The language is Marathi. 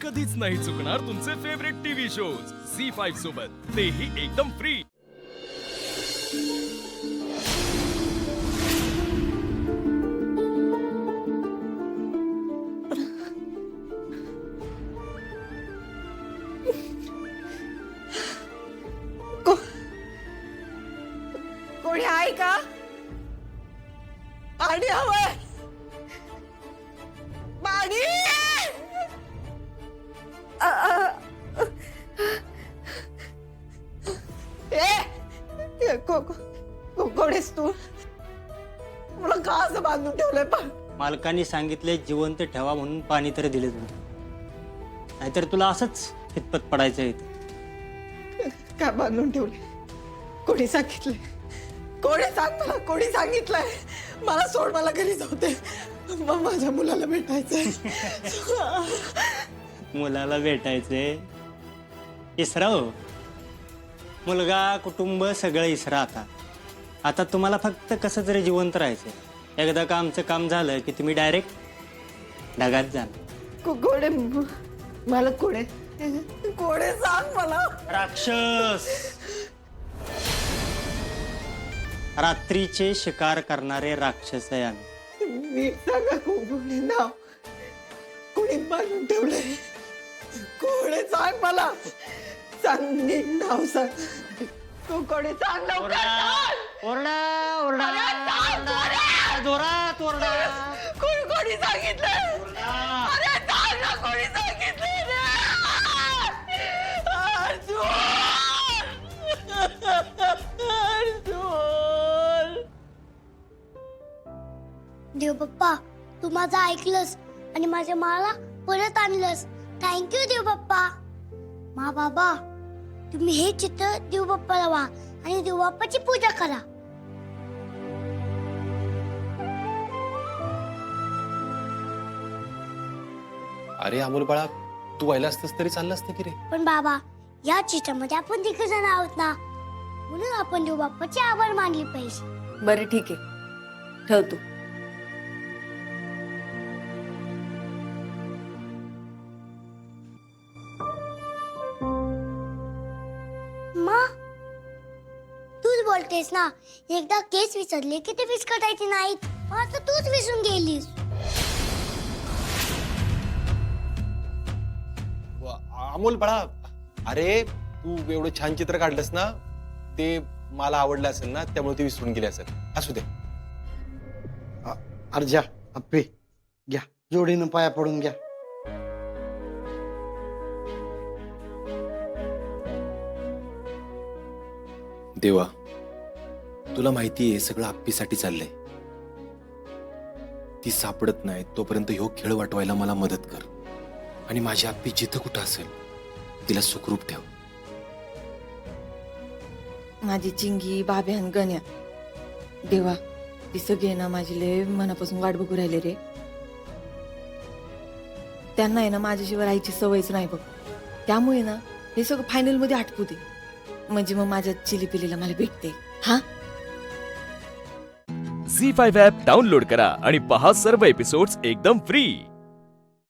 कधीच नाही चुकणार तुमचे फेवरेट टीव्ही शोज झी5 सोबत, तेही एकदम फ्री। कोणी आहे का? पाणी हवंय, पाणी। कोण आहेस तू? मला का असं बांधून ठेवलंय? पण मालकांनी सांगितले जिवंत ठेवा म्हणून पाणी तरी दिले तुला, नाहीतर तुला असंच हितपत पडायचं इथं। काय बांधून ठेवले? कोणी सांगितलंय? कोणी सांग मला, कोणी सांगितलंय? मला सोड, मला घरी जाऊ दे, मग माझ्या मुलाला भेटायचंय। मुलाला भेटायचंय? इसरा हो, मुलगा कुटुंब सगळं इसरा। आता तुम्हाला फक्त कसं तरी जिवंत राहायचंय। एकदा का आमचं काम झालं की तुम्ही डायरेक्ट ढगात जाणार। कोणे मला? कोणे कोणे सांग मला? राक्षस, रात्रीचे शिकार करणारे राक्षस आहे आम्ही। मी सांगा कोणी नाव, कोणी बांधून ठेवलंय? कोणी सांग मला, सांग नीट नाव सांग। तू कोणी सांग लवकर सांग। ओरडा ओरडा अरे जोरात ओरडा। कोणी सांगितलंय? अरे सांग ना, कोणी सांगितलंय रे? देव बाप्पा, तू माझं ऐकलंस आणि माझ्या माला परत आणलंस। थँक्यू देव बाप्पा। मा बाबा, तुम्ही हे चित्र देव बाप्पाला वा आणि देव बाप्पाची पूजा करा। अरे अमोल बाळा, तू व्हायला असतस तरी चाललं असतं की रे। पण बाबा, या चित्रामध्ये आपण तिघ जण आहोत ना, म्हणून आपण देव बाप्पाचे आभार मानले पाहिजे। बरं ठीक आहे, ठेवतो। मा, तूच बोलतेस ना, एकदा केस विसरले की ते विस्कटायचे नाहीत। आता तूच विसरून गेलीस। अमोल बाळा, अरे तू एवढं छान चित्र काढलंस ना, ते मला आवडलं असेल ना, त्यामुळे ते विसरून गेले असेल। असू दे। अर्जा, अप्पे घ्या, जोडीनं पाया पडून घ्या। देवा, तुला माहिती आहे सगळं आप्पीसाठी चाललंय। ती सापडत नाही तोपर्यंत ह्यो खेळ वाटवायला मला मदत कर, आणि माझी आप्पी जिथं कुठं असेल तिला सुखरूप ठेव। माझी चिंगी, बाब्यान, गण्या, देवा, ती सगळे ना माझी लय मनापासून वाट बघू राहिले रे। त्यांना आहे ना माझ्याशिवाय राहायची सवयच नाही बघ, त्यामुळे ना हे सगळं फायनल मध्ये आटपू दे, म्हणजे मग माझ्या चिलीपिलीला मला भेटते। हा, झी5 ॲप डाउनलोड करा आणि पहा सर्व एपिसोड्स एकदम फ्री।